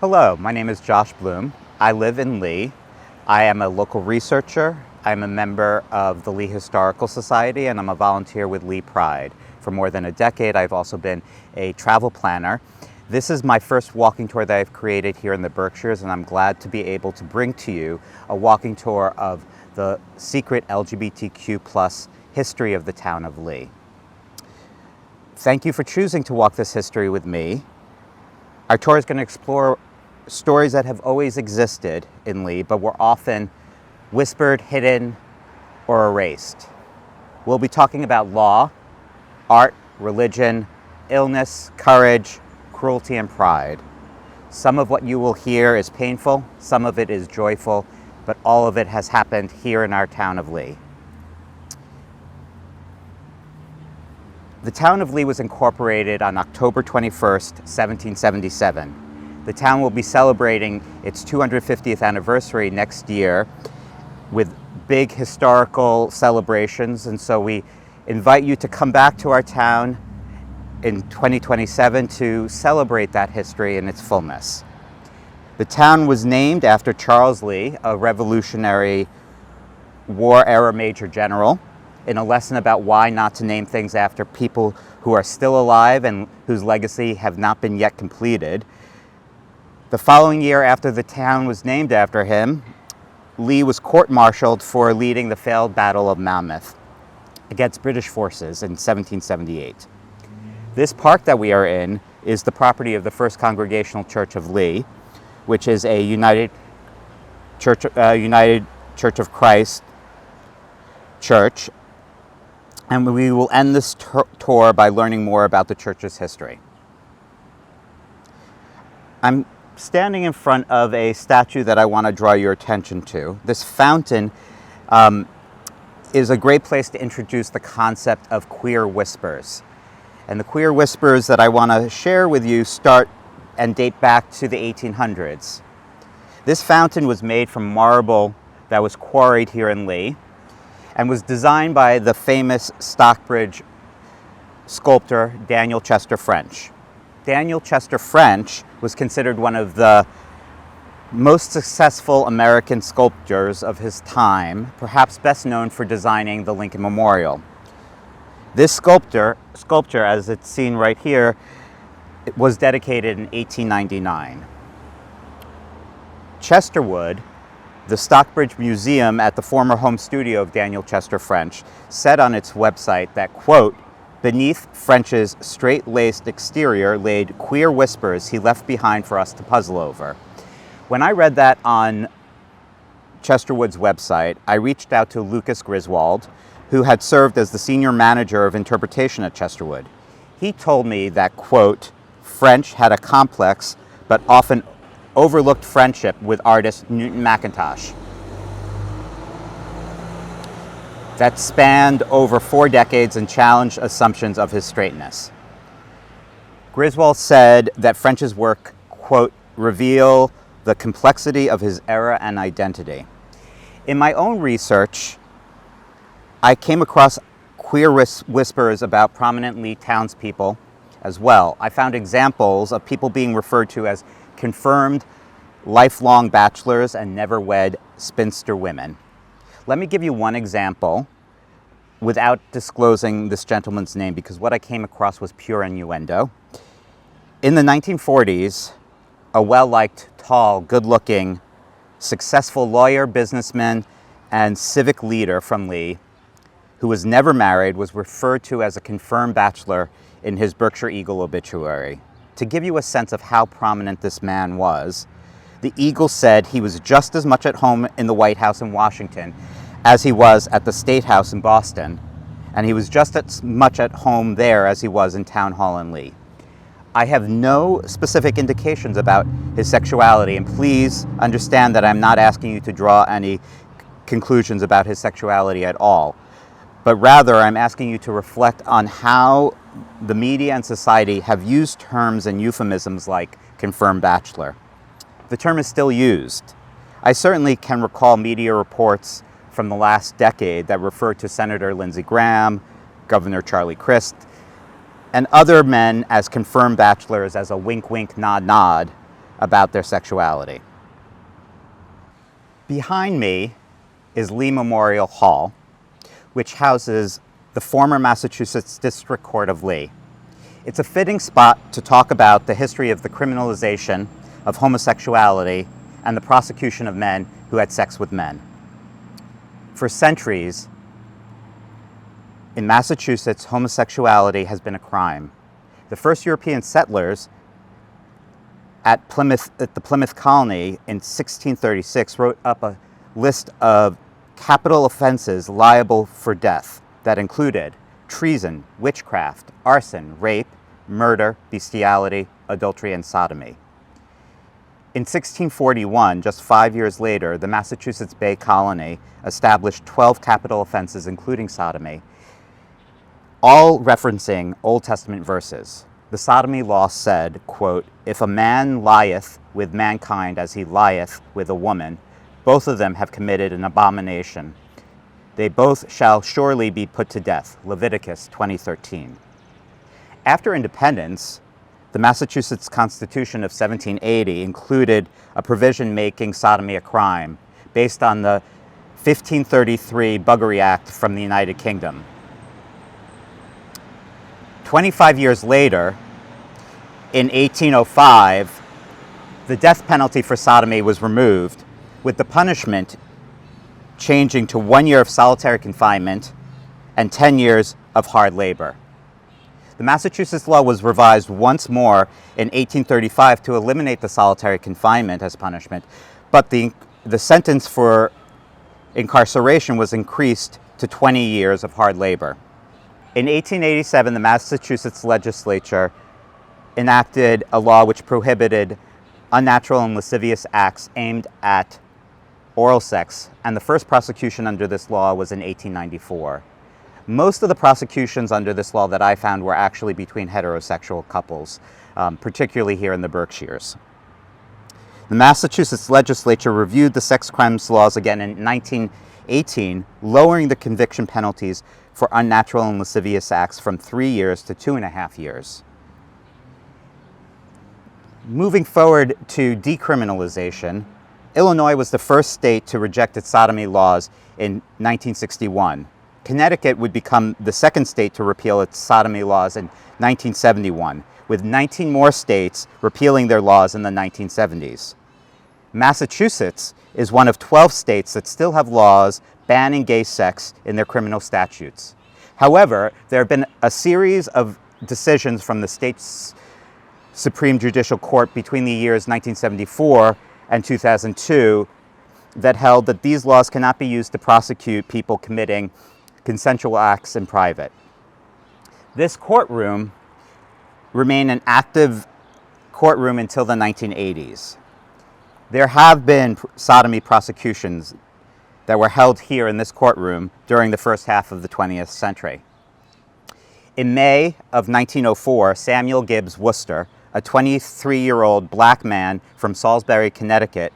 Hello, my name is Josh Bloom. I live in Lee. I am a local researcher. I'm a member of the Lee Historical Society, and I'm a volunteer with Lee Pride. For more than a decade, I've also been a travel planner. This is my first walking tour that I've created here in the Berkshires, and I'm glad to be able to bring to you a walking tour of the secret LGBTQ+ history of the town of Lee. Thank you for choosing to walk this history with me. Our tour is going to explore stories that have always existed in Lee, but were often whispered, hidden, or erased. We'll be talking about law, art, religion, illness, courage, cruelty, and pride. Some of what you will hear is painful, some of it is joyful, but all of it has happened here in our town of Lee. The town of Lee was incorporated on October 21st, 1777. The town will be celebrating its 250th anniversary next year with big historical celebrations, and so we invite you to come back to our town in 2027 to celebrate that history in its fullness. The town was named after Charles Lee, a Revolutionary War-era Major General, in a lesson about why not to name things after people who are still alive and whose legacy have not been yet completed. The following year, after the town was named after him, Lee was court-martialed for leading the failed Battle of Monmouth against British forces in 1778. This park that we are in is the property of the First Congregational Church of Lee, which is a United Church of Christ church, and we will end this tour by learning more about the church's history. I'm standing in front of a statue that I want to draw your attention to. This fountain is a great place to introduce the concept of queer whispers. And the queer whispers that I want to share with you start and date back to the 1800s. This fountain was made from marble that was quarried here in Lee and was designed by the famous Stockbridge sculptor Daniel Chester French. Daniel Chester French was considered one of the most successful American sculptors of his time, perhaps best known for designing the Lincoln Memorial. This sculpture, as it's seen right here, it was dedicated in 1899. Chesterwood, the Stockbridge Museum at the former home studio of Daniel Chester French, said on its website that, quote, "Beneath French's straight-laced exterior laid queer whispers he left behind for us to puzzle over." When I read that on Chesterwood's website, I reached out to Lucas Griswold, who had served as the senior manager of interpretation at Chesterwood. He told me that, quote, "French had a complex but often overlooked friendship with artist Newton Mackintosh that spanned over 4 decades and challenged assumptions of his straightness." Griswold said that French's work, quote, "reveal the complexity of his era and identity." In my own research, I came across queer whispers about prominent Lee townspeople as well. I found examples of people being referred to as confirmed lifelong bachelors and never-wed spinster women. Let me give you one example without disclosing this gentleman's name, because what I came across was pure innuendo. In the 1940s, a well-liked, tall, good-looking, successful lawyer, businessman, and civic leader from Lee, who was never married, was referred to as a confirmed bachelor in his Berkshire Eagle obituary. To give you a sense of how prominent this man was, the Eagle said he was just as much at home in the White House in Washington as he was at the State House in Boston, and he was just as much at home there as he was in Town Hall in Lee. I have no specific indications about his sexuality, and please understand that I'm not asking you to draw any conclusions about his sexuality at all, but rather I'm asking you to reflect on how the media and society have used terms and euphemisms like confirmed bachelor. The term is still used. I certainly can recall media reports from the last decade that refer to Senator Lindsey Graham, Governor Charlie Crist, and other men as confirmed bachelors as a wink, wink, nod, nod about their sexuality. Behind me is Lee Memorial Hall, which houses the former Massachusetts District Court of Lee. It's a fitting spot to talk about the history of the criminalization of homosexuality and the prosecution of men who had sex with men. For centuries, in Massachusetts, homosexuality has been a crime. The first European settlers at the Plymouth Colony in 1636 wrote up a list of capital offenses liable for death that included treason, witchcraft, arson, rape, murder, bestiality, adultery, and sodomy. In 1641, just 5 years later, the Massachusetts Bay Colony established 12 capital offenses, including sodomy, all referencing Old Testament verses. The sodomy law said, quote, "If a man lieth with mankind as he lieth with a woman, both of them have committed an abomination. They both shall surely be put to death." Leviticus 20:13. After independence, the Massachusetts Constitution of 1780 included a provision making sodomy a crime based on the 1533 Buggery Act from the United Kingdom. 25 years later, in 1805, the death penalty for sodomy was removed, with the punishment changing to 1 year of solitary confinement and 10 years of hard labor. The Massachusetts law was revised once more in 1835 to eliminate the solitary confinement as punishment, but the sentence for incarceration was increased to 20 years of hard labor. In 1887, the Massachusetts legislature enacted a law which prohibited unnatural and lascivious acts aimed at oral sex, and the first prosecution under this law was in 1894. Most of the prosecutions under this law that I found were actually between heterosexual couples, particularly here in the Berkshires. The Massachusetts legislature reviewed the sex crimes laws again in 1918, lowering the conviction penalties for unnatural and lascivious acts from 3 years to 2.5 years. Moving forward to decriminalization, Illinois was the first state to reject its sodomy laws in 1961. Connecticut would become the second state to repeal its sodomy laws in 1971, with 19 more states repealing their laws in the 1970s. Massachusetts is one of 12 states that still have laws banning gay sex in their criminal statutes. However, there have been a series of decisions from the state's Supreme Judicial Court between the years 1974 and 2002 that held that these laws cannot be used to prosecute people committing consensual acts in private. This courtroom remained an active courtroom until the 1980s. There have been sodomy prosecutions that were held here in this courtroom during the first half of the 20th century. In May of 1904, Samuel Gibbs Worcester, a 23-year-old black man from Salisbury, Connecticut,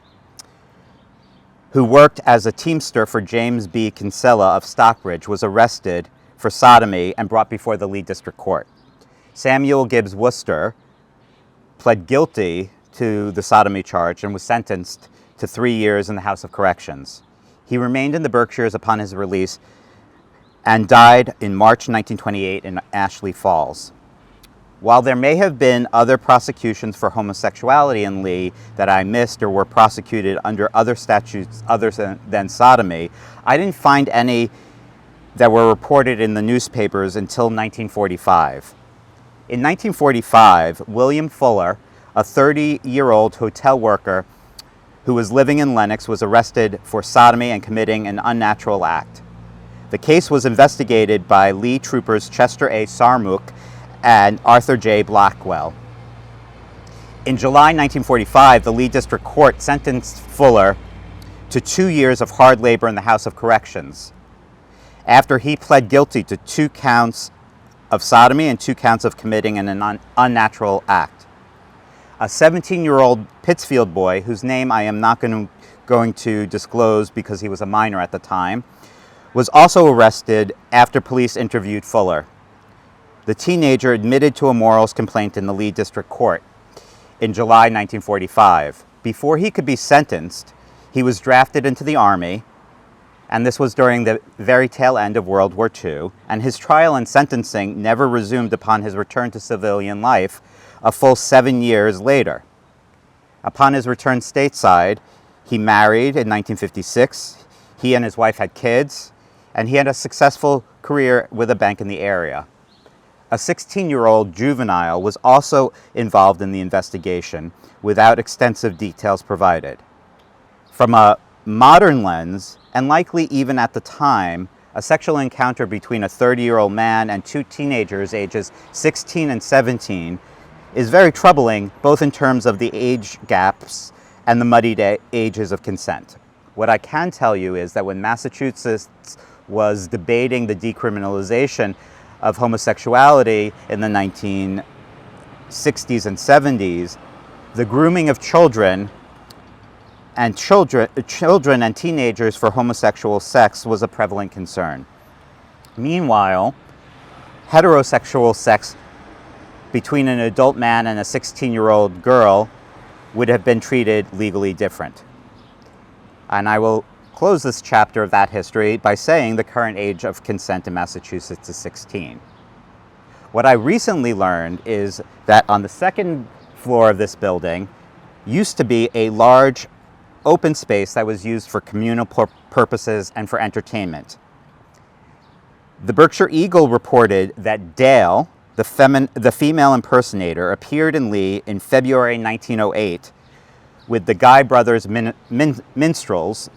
who worked as a teamster for James B. Kinsella of Stockbridge, was arrested for sodomy and brought before the Lee District Court. Samuel Gibbs Worcester pled guilty to the sodomy charge and was sentenced to 3 years in the House of Corrections. He remained in the Berkshires upon his release and died in March 1928 in Ashley Falls. While there may have been other prosecutions for homosexuality in Lee that I missed or were prosecuted under other statutes other than sodomy, I didn't find any that were reported in the newspapers until 1945. In 1945, William Fuller, a 30-year-old hotel worker who was living in Lenox, was arrested for sodomy and committing an unnatural act. The case was investigated by Lee troopers Chester A. Sarmuk and Arthur J. Blackwell. In July 1945, the Lee District Court sentenced Fuller to 2 years of hard labor in the House of Corrections after he pled guilty to 2 counts of sodomy and 2 counts of committing an unnatural act. A 17-year-old Pittsfield boy, whose name I am not going to disclose because he was a minor at the time, was also arrested after police interviewed Fuller. The teenager admitted to a morals complaint in the Lee District Court in July 1945. Before he could be sentenced, he was drafted into the Army, and this was during the very tail end of World War II, and his trial and sentencing never resumed upon his return to civilian life a full 7 years later. Upon his return stateside, he married in 1956. He and his wife had kids, and he had a successful career with a bank in the area. A 16-year-old juvenile was also involved in the investigation without extensive details provided. From a modern lens, and likely even at the time, a sexual encounter between a 30-year-old man and two teenagers ages 16 and 17 is very troubling, both in terms of the age gaps and the muddied ages of consent. What I can tell you is that when Massachusetts was debating the decriminalization of homosexuality in the 1960s and 70s, the grooming of children and teenagers for homosexual sex was a prevalent concern. Meanwhile, heterosexual sex between an adult man and a 16-year-old girl would have been treated legally different. And I will close this chapter of that history by saying the current age of consent in Massachusetts is 16. What I recently learned is that on the second floor of this building used to be a large open space that was used for communal purposes and for entertainment. The Berkshire Eagle reported that Dale, the female impersonator, appeared in Lee in February 1908 with the Guy Brothers Minstrels.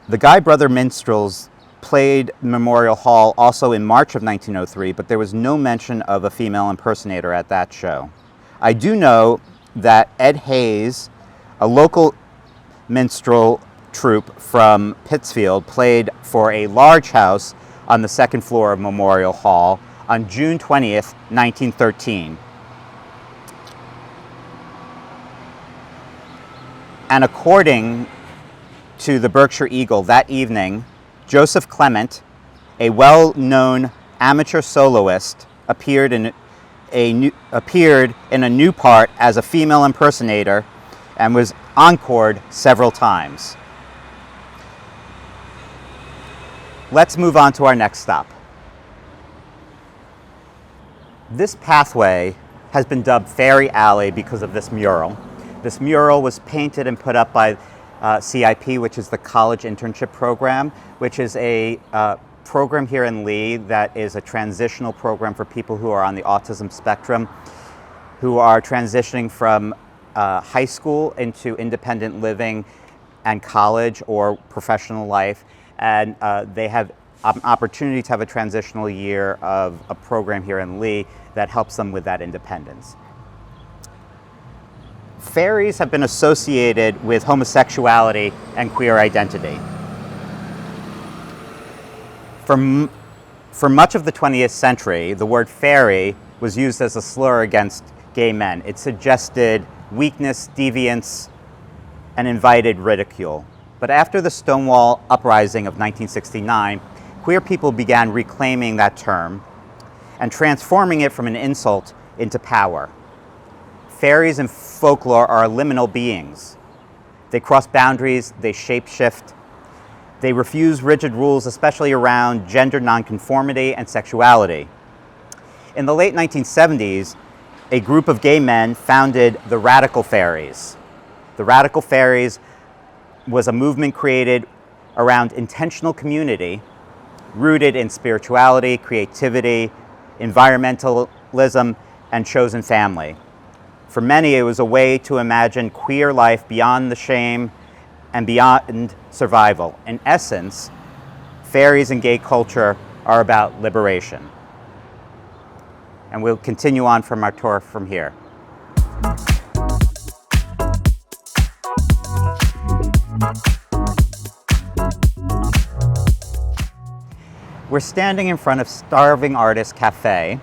The Guy Brother Minstrels played Memorial Hall also in March of 1903, but there was no mention of a female impersonator at that show. I do know that Ed Hayes, a local minstrel troupe from Pittsfield, played for a large house on the second floor of Memorial Hall on June 20th, 1913. And according to the Berkshire Eagle, that evening, Joseph Clement, a well-known amateur soloist, appeared in a new part as a female impersonator and was encored several times. Let's move on to our next stop. This pathway has been dubbed Fairy Alley because of this mural. This mural was painted and put up by CIP, which is the College Internship Program, which is a program here in Lee that is a transitional program for people who are on the autism spectrum, who are transitioning from high school into independent living and college or professional life. And they have an opportunity to have a transitional year of a program here in Lee that helps them with that independence. Fairies have been associated with homosexuality and queer identity. For much of the 20th century, the word fairy was used as a slur against gay men. It suggested weakness, deviance, and invited ridicule. But after the Stonewall Uprising of 1969, queer people began reclaiming that term and transforming it from an insult into power. Fairies in folklore are liminal beings. They cross boundaries, they shapeshift, they refuse rigid rules, especially around gender nonconformity and sexuality. In the late 1970s, a group of gay men founded the Radical Fairies. The Radical Fairies was a movement created around intentional community, rooted in spirituality, creativity, environmentalism, and chosen family. For many, it was a way to imagine queer life beyond the shame and beyond survival. In essence, fairies and gay culture are about liberation. And we'll continue on from our tour from here. We're standing in front of Starving Artist Cafe,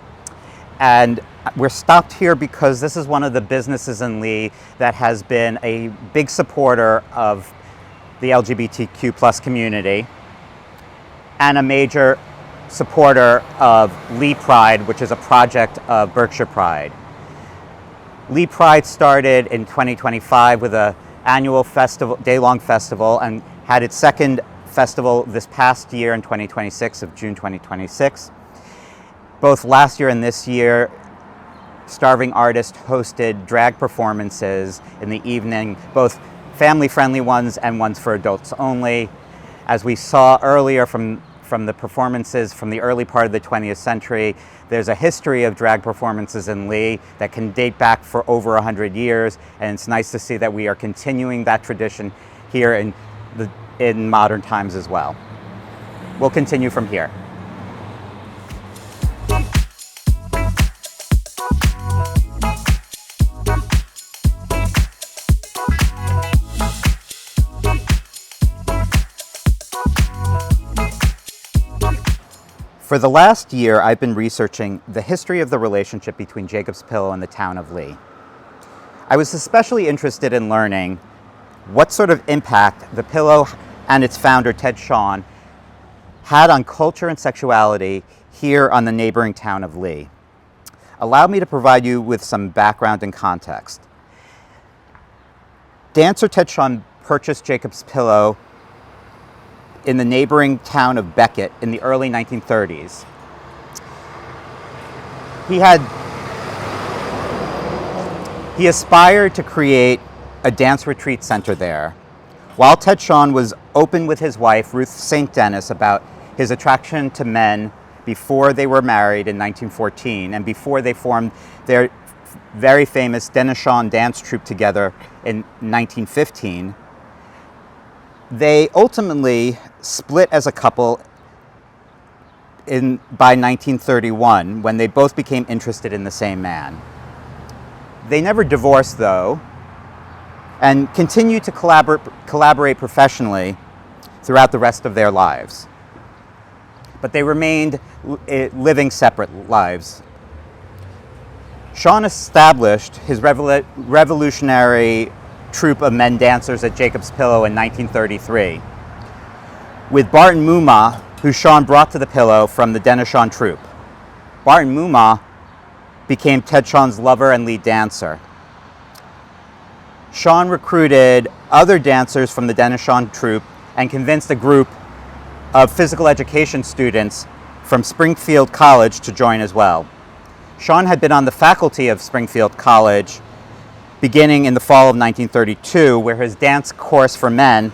and We're stopped here because this is one of the businesses in Lee that has been a big supporter of the LGBTQ plus community and a major supporter of Lee Pride, which is a project of Berkshire Pride. Lee Pride started in 2025 with an annual festival, day-long festival, and had its second festival this past year in 2026, of June 2026. Both last year and this year, Starving Artist hosted drag performances in the evening, both family-friendly ones and ones for adults only. As we saw earlier from the performances from the early part of the 20th century, there's a history of drag performances in Lee that can date back for over 100 years, and it's nice to see that we are continuing that tradition here in modern times as well. We'll continue from here. For the last year, I've been researching the history of the relationship between Jacob's Pillow and the town of Lee. I was especially interested in learning what sort of impact the Pillow and its founder, Ted Shawn, had on culture and sexuality here on the neighboring town of Lee. Allow me to provide you with some background and context. Dancer Ted Shawn purchased Jacob's Pillow in the neighboring town of Becket in the early 1930s. He aspired to create a dance retreat center there. While Ted Shawn was open with his wife, Ruth St. Denis, about his attraction to men before they were married in 1914 and before they formed their very famous Denis-Shawn dance troupe together in 1915, they ultimately split as a couple by 1931, when they both became interested in the same man. They never divorced, though, and continued to collaborate professionally throughout the rest of their lives. But they remained living separate lives. Shawn established his revolutionary troupe of men dancers at Jacob's Pillow in 1933 with Barton Muma, who Shawn brought to the Pillow from the Denis-Shawn troupe. Barton Muma became Ted Shawn's lover and lead dancer. Shawn recruited other dancers from the Denis-Shawn troupe and convinced a group of physical education students from Springfield College to join as well. Shawn had been on the faculty of Springfield College beginning in the fall of 1932, where his dance course for men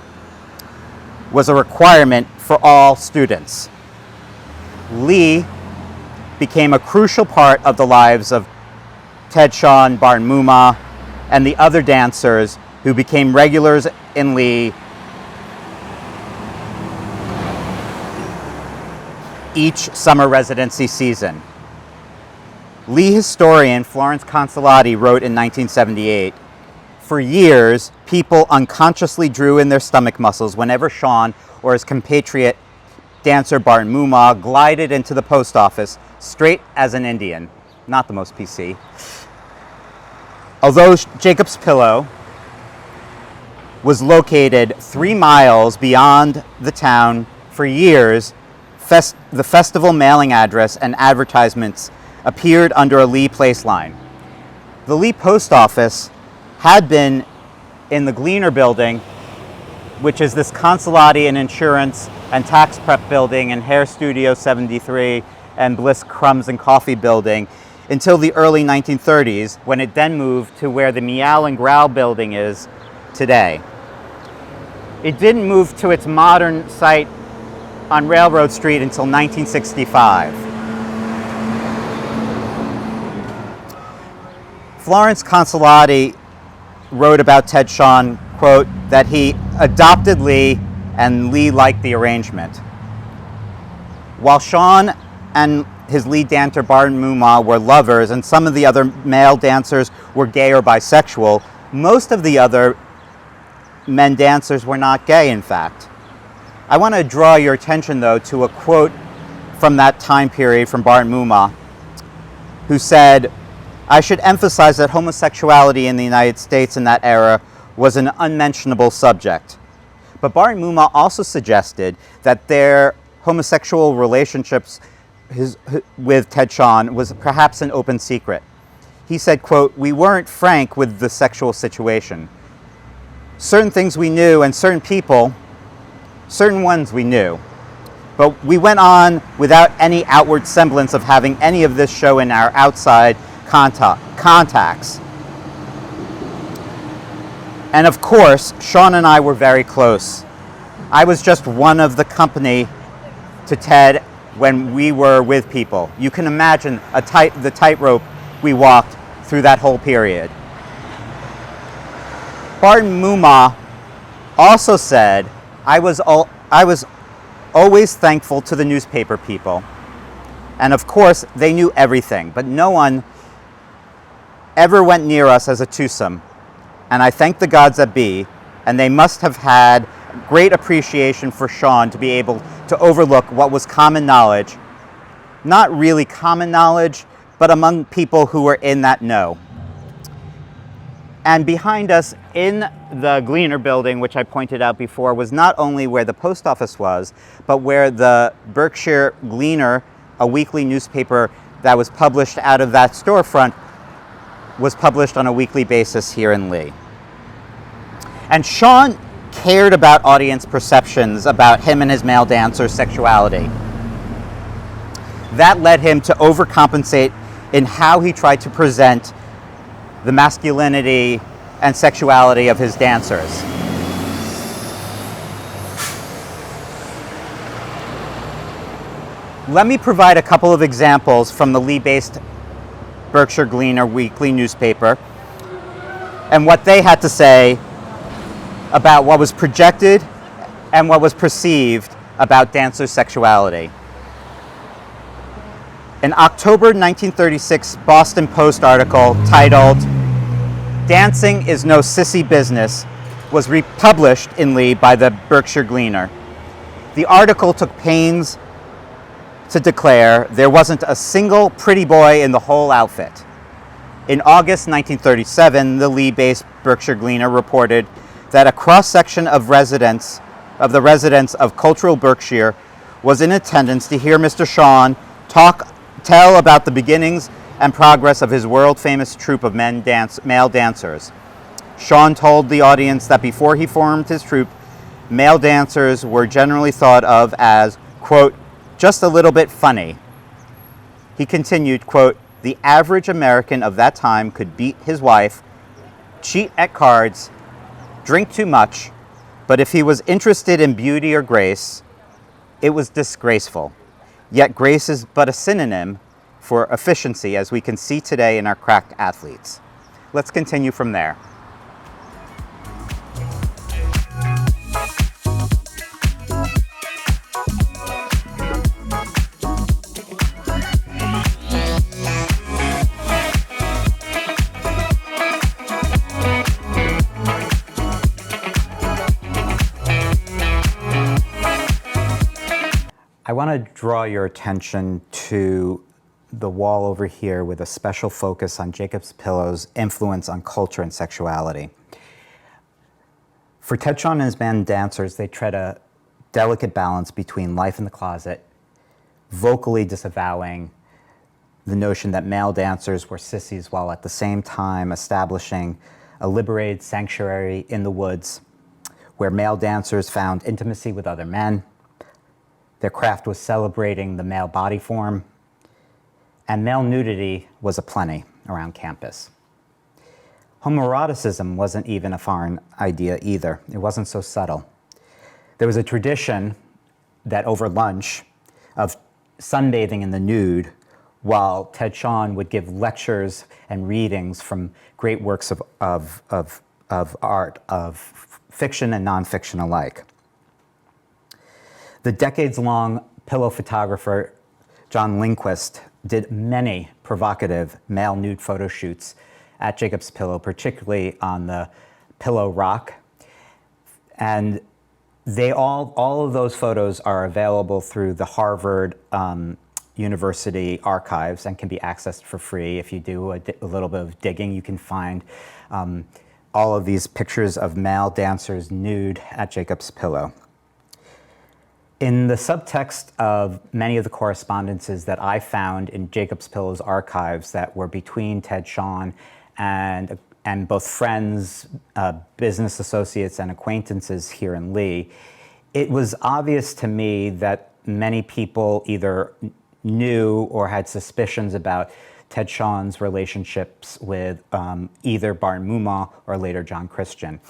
was a requirement for all students. Lee became a crucial part of the lives of Ted Shawn, Barton Muma, and the other dancers who became regulars in Lee each summer residency season. Lee historian Florence Consolati wrote in 1978, "For years, people unconsciously drew in their stomach muscles whenever Shawn or his compatriot dancer Barton Muma glided into the post office straight as an Indian." Not the most PC. Although Jacob's Pillow was located 3 miles beyond the town, for years, the festival mailing address and advertisements appeared under a Lee Place line. The Lee Post Office had been in the Gleaner building, which is this Consolati and Insurance and Tax Prep building, and Hair Studio 73 and Bliss Crumbs and Coffee building, until the early 1930s, when it then moved to where the Meow and Growl building is today. It didn't move to its modern site on Railroad Street until 1965. Florence Consolati wrote about Ted Shawn, quote, that he adopted Lee and Lee liked the arrangement. While Shawn and his lead dancer Barton Muma were lovers and some of the other male dancers were gay or bisexual, most of the other men dancers were not gay, in fact. I want to draw your attention, though, to a quote from that time period from Barton Muma, who said, I should emphasize that homosexuality in the United States in that era was an unmentionable subject. But Bart Muma also suggested that their homosexual relationships with Ted Shawn was perhaps an open secret. He said, quote, "We weren't frank with the sexual situation. Certain things we knew and certain people, certain ones we knew. But we went on without any outward semblance of having any of this show in our outside contacts. And of course, Shawn and I were very close. I was just one of the company to Ted when we were with people. You can imagine the tightrope we walked through that whole period." Bart Muma also said, I was always thankful to the newspaper people. And of course, they knew everything, but no one ever went near us as a twosome. And I thank the gods that be, and they must have had great appreciation for Shawn to be able to overlook what was common knowledge, not really common knowledge, but among people who were in that know. And behind us in the Gleaner building, which I pointed out before, was not only where the post office was, but where the Berkshire Gleaner, a weekly newspaper that was published out of that storefront, was published on a weekly basis here in Lee. And Shawn cared about audience perceptions about him and his male dancer's sexuality. That led him to overcompensate in how he tried to present the masculinity and sexuality of his dancers. Let me provide a couple of examples from the Lee-based Berkshire Gleaner weekly newspaper and what they had to say about what was projected and what was perceived about dancers' sexuality. An October 1936 Boston Post article titled "Dancing is No Sissy Business" was republished in Lee by the Berkshire Gleaner. The article took pains to declare there wasn't a single pretty boy in the whole outfit. In August 1937, the Lee-based Berkshire Gleaner reported that a cross-section of the residents of cultural Berkshire was in attendance to hear Mr. Shawn tell about the beginnings and progress of his world-famous troupe of male dancers. Shawn told the audience that before he formed his troupe, male dancers were generally thought of as, quote, "just a little bit funny." He continued, quote, "The average American of that time could beat his wife, cheat at cards, drink too much, but if he was interested in beauty or grace, it was disgraceful. Yet grace is but a synonym for efficiency, as we can see today in our crack athletes." Let's continue from there. I want to draw your attention to the wall over here with a special focus on Jacob's Pillow's influence on culture and sexuality. For Ted Shawn and his band dancers, they tread a delicate balance between life in the closet, vocally disavowing the notion that male dancers were sissies, while at the same time establishing a liberated sanctuary in the woods where male dancers found intimacy with other men. Their craft was celebrating the male body form, and male nudity was aplenty around campus. Homoeroticism wasn't even a foreign idea either. It wasn't so subtle. There was a tradition that over lunch of sunbathing in the nude, while Ted Shawn would give lectures and readings from great works of art, of fiction and nonfiction alike. The decades-long pillow photographer John Lindquist did many provocative male nude photo shoots at Jacob's Pillow, particularly on the Pillow Rock. And all of those photos are available through the Harvard University archives and can be accessed for free. If you do a little bit of digging, you can find all of these pictures of male dancers nude at Jacob's Pillow. In the subtext of many of the correspondences that I found in Jacob's Pillow's archives that were between Ted Shawn and both friends, business associates, and acquaintances here in Lee, it was obvious to me that many people either knew or had suspicions about Ted Shawn's relationships with either Barton Moomaw or later John Christian.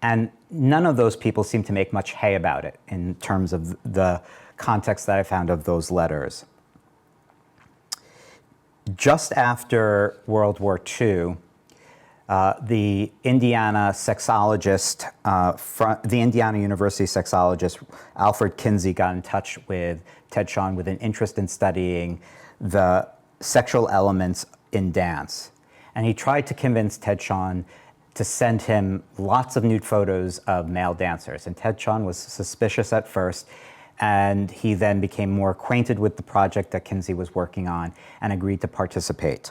And none of those people seemed to make much hay about it in terms of the context that I found of those letters. Just after World War II, the Indiana sexologist, the Indiana University sexologist Alfred Kinsey got in touch with Ted Shawn with an interest in studying the sexual elements in dance. And he tried to convince Ted Shawn to send him lots of nude photos of male dancers. And Ted Shawn was suspicious at first, and he then became more acquainted with the project that Kinsey was working on and agreed to participate.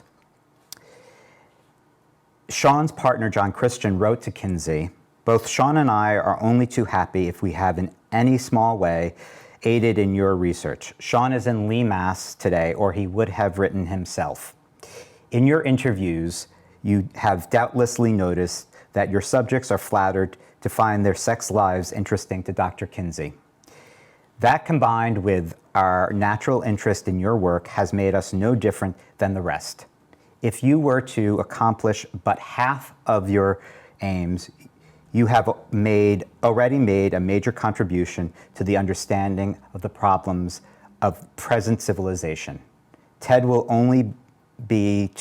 Shawn's partner, John Christian, wrote to Kinsey, "Both Shawn and I are only too happy if we have in any small way aided in your research. Shawn is in Lee, Mass. Today, or he would have written himself. In your interviews, you have doubtlessly noticed that your subjects are flattered to find their sex lives interesting to Dr. Kinsey. That, combined with our natural interest in your work, has made us no different than the rest. If you were to accomplish but half of your aims, you have already made a major contribution to the understanding of the problems of present civilization. Ted will only be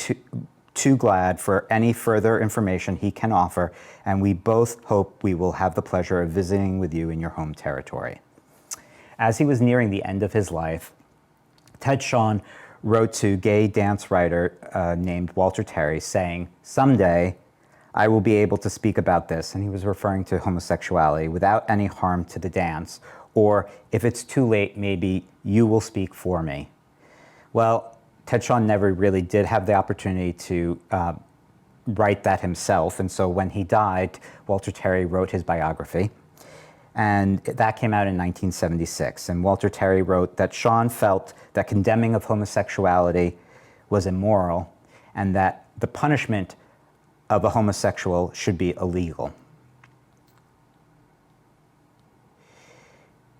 too glad for any further information he can offer, and we both hope we will have the pleasure of visiting with you in your home territory." As he was nearing the end of his life, Ted Shawn wrote to gay dance writer named Walter Terry saying, "Someday I will be able to speak about this," and he was referring to homosexuality, "without any harm to the dance, or if it's too late, maybe you will speak for me." Well, Ted Shawn never really did have the opportunity to write that himself, and so when he died, Walter Terry wrote his biography, and that came out in 1976. And Walter Terry wrote that Shawn felt that condemning of homosexuality was immoral, and that the punishment of a homosexual should be illegal.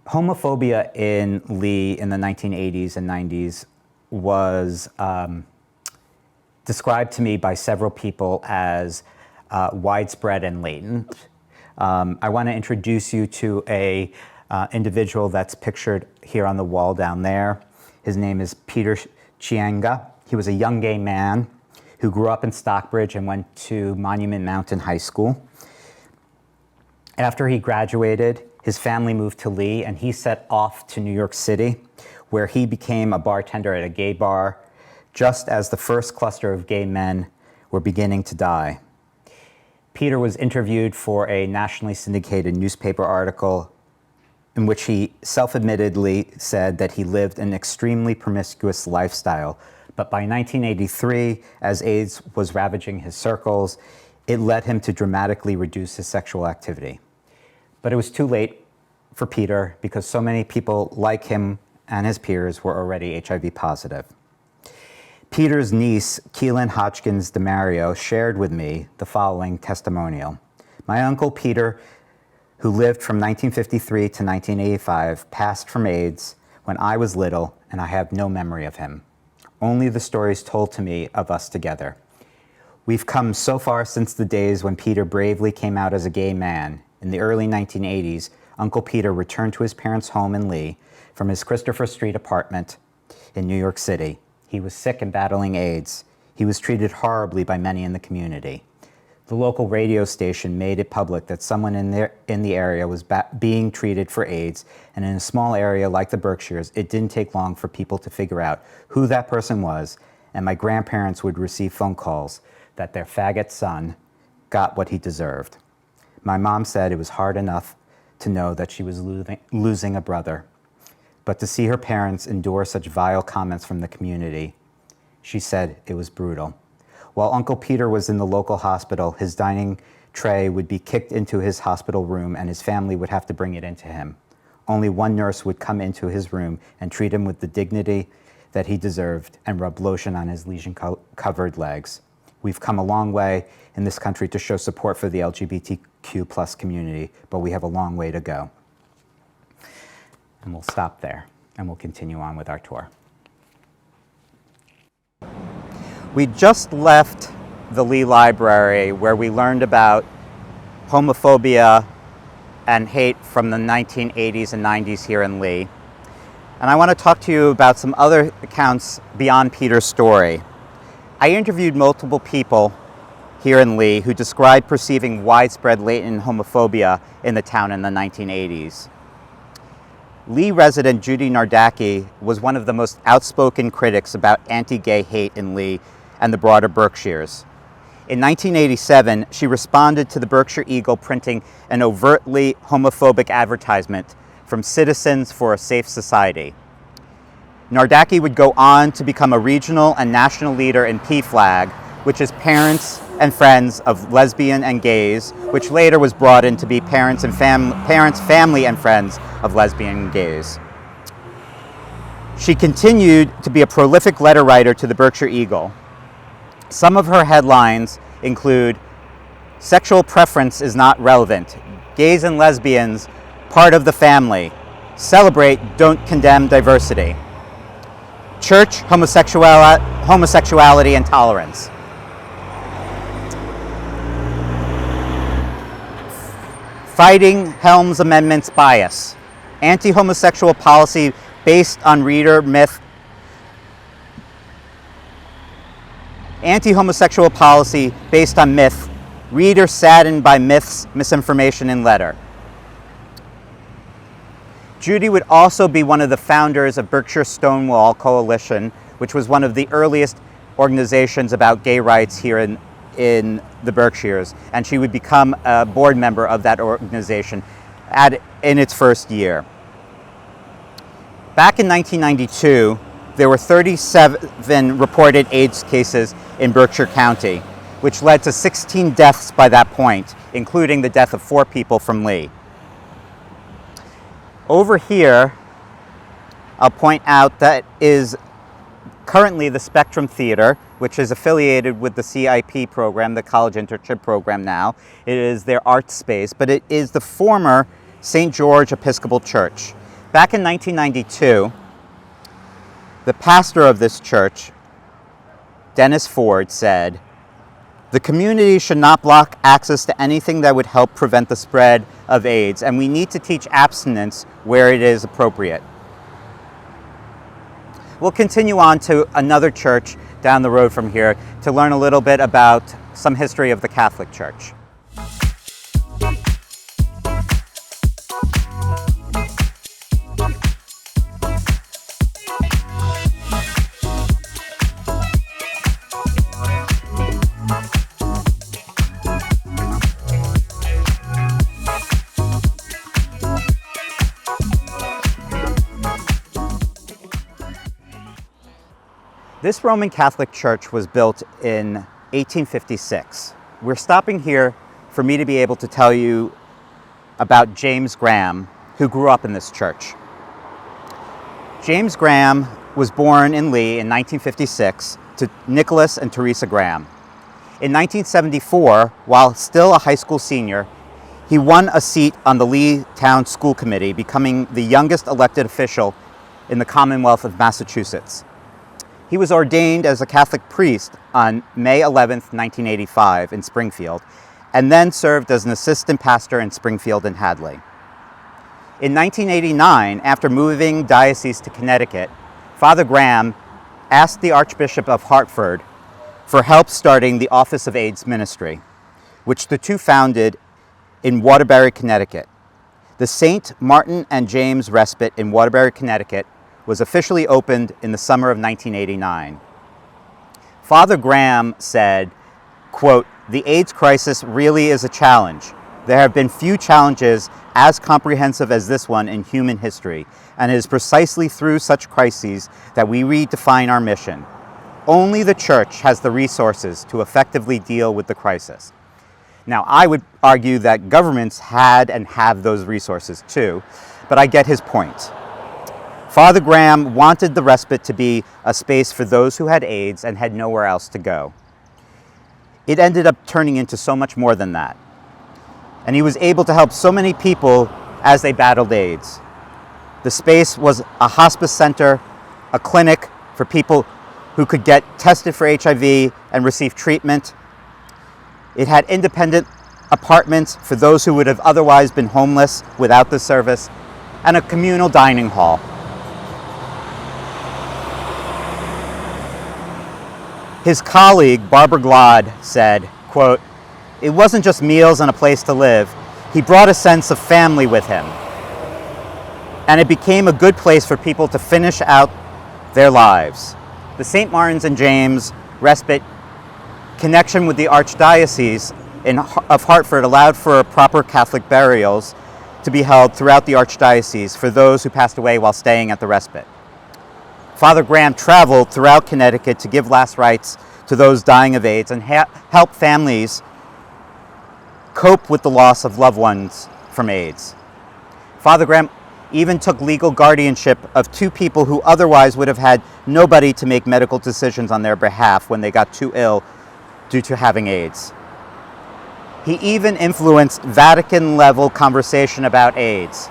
Homophobia in Lee in the 1980s and 90s was described to me by several people as widespread and latent. I want to introduce you to a individual that's pictured here on the wall down there. His name is Peter Chienga. He was a young gay man who grew up in Stockbridge and went to Monument Mountain High School. After he graduated, his family moved to Lee, and he set off to New York City, where he became a bartender at a gay bar, just as the first cluster of gay men were beginning to die. Peter was interviewed for a nationally syndicated newspaper article in which he self-admittedly said that he lived an extremely promiscuous lifestyle. But by 1983, as AIDS was ravaging his circles, it led him to dramatically reduce his sexual activity. But it was too late for Peter because so many people like him and his peers were already HIV positive. Peter's niece, Keelan Hodgkins DeMario, shared with me the following testimonial. "My uncle Peter, who lived from 1953 to 1985, passed from AIDS when I was little, and I have no memory of him. Only the stories told to me of us together. We've come so far since the days when Peter bravely came out as a gay man. In the early 1980s, Uncle Peter returned to his parents' home in Lee from his Christopher Street apartment in New York City. He was sick and battling AIDS. He was treated horribly by many in the community. The local radio station made it public that someone in the area was being treated for AIDS, and in a small area like the Berkshires, it didn't take long for people to figure out who that person was, and my grandparents would receive phone calls that their faggot son got what he deserved. My mom said it was hard enough to know that she was losing a brother. But to see her parents endure such vile comments from the community, she said it was brutal. While Uncle Peter was in the local hospital, his dining tray would be kicked into his hospital room and his family would have to bring it into him. Only one nurse would come into his room and treat him with the dignity that he deserved and rub lotion on his lesion-covered legs. We've come a long way in this country to show support for the LGBTQ plus community, but we have a long way to go. And we'll stop there, and we'll continue on with our tour. We just left the Lee Library, where we learned about homophobia and hate from the 1980s and 90s here in Lee. And I want to talk to you about some other accounts beyond Peter's story. I interviewed multiple people here in Lee who described perceiving widespread latent homophobia in the town in the 1980s. Lee resident Judy Nardacki was one of the most outspoken critics about anti-gay hate in Lee and the broader Berkshires. In 1987, she responded to the Berkshire Eagle printing an overtly homophobic advertisement from Citizens for a Safe Society. Nardacki would go on to become a regional and national leader in PFLAG, which is Parents and Friends of Lesbian and Gays, which later was brought in to be Parents, Family and Friends of Lesbian and Gays. She continued to be a prolific letter writer to the Berkshire Eagle. Some of her headlines include, "Sexual preference is not relevant," "Gays and lesbians, part of the family," "Celebrate, don't condemn diversity," "Church, homosexuality and tolerance." "Fighting Helms Amendment's bias," "Anti-homosexual policy based on reader myth," "Anti-homosexual policy based on myth, reader saddened by myths, misinformation and letter." Judy would also be one of the founders of Berkshire Stonewall Coalition, which was one of the earliest organizations about gay rights here in the Berkshires, and she would become a board member of that organization in its first year. Back in 1992, there were 37 reported AIDS cases in Berkshire County, which led to 16 deaths by that point, including the death of 4 people from Lee. Over here, I'll point out that is currently the Spectrum Theater, which is affiliated with the CIP program, the College Internship Program now. It is their art space, but it is the former St. George Episcopal Church. Back in 1992, the pastor of this church, Dennis Ford, said, "The community should not block access to anything that would help prevent the spread of AIDS, and we need to teach abstinence where it is appropriate." We'll continue on to another church down the road from here to learn a little bit about some history of the Catholic Church. This Roman Catholic church was built in 1856. We're stopping here for me to be able to tell you about James Graham, who grew up in this church. James Graham was born in Lee in 1956 to Nicholas and Teresa Graham. In 1974, while still a high school senior, he won a seat on the Lee Town School Committee, becoming the youngest elected official in the Commonwealth of Massachusetts. He was ordained as a Catholic priest on May 11, 1985 in Springfield, and then served as an assistant pastor in Springfield and Hadley. In 1989, after moving diocese to Connecticut, Father Graham asked the Archbishop of Hartford for help starting the Office of AIDS Ministry, which the two founded in Waterbury, Connecticut. The St. Martin and James Respite in Waterbury, Connecticut was officially opened in the summer of 1989. Father Graham said, quote, "The AIDS crisis really is a challenge. There have been few challenges as comprehensive as this one in human history, and it is precisely through such crises that we redefine our mission. Only the Church has the resources to effectively deal with the crisis. Now, I would argue that governments had and have those resources too, but I get his point. Father Graham wanted the respite to be a space for those who had AIDS and had nowhere else to go. It ended up turning into so much more than that. And he was able to help so many people as they battled AIDS. The space was a hospice center, a clinic for people who could get tested for HIV and receive treatment. It had independent apartments for those who would have otherwise been homeless without the service, and a communal dining hall. His colleague, Barbara Glod, said, quote, "It wasn't just meals and a place to live. He brought a sense of family with him. And it became a good place for people to finish out their lives." The St. Martin's and James respite connection with the Archdiocese of Hartford allowed for proper Catholic burials to be held throughout the Archdiocese for those who passed away while staying at the respite. Father Graham traveled throughout Connecticut to give last rites to those dying of AIDS and help families cope with the loss of loved ones from AIDS. Father Graham even took legal guardianship of two people who otherwise would have had nobody to make medical decisions on their behalf when they got too ill due to having AIDS. He even influenced Vatican-level conversation about AIDS.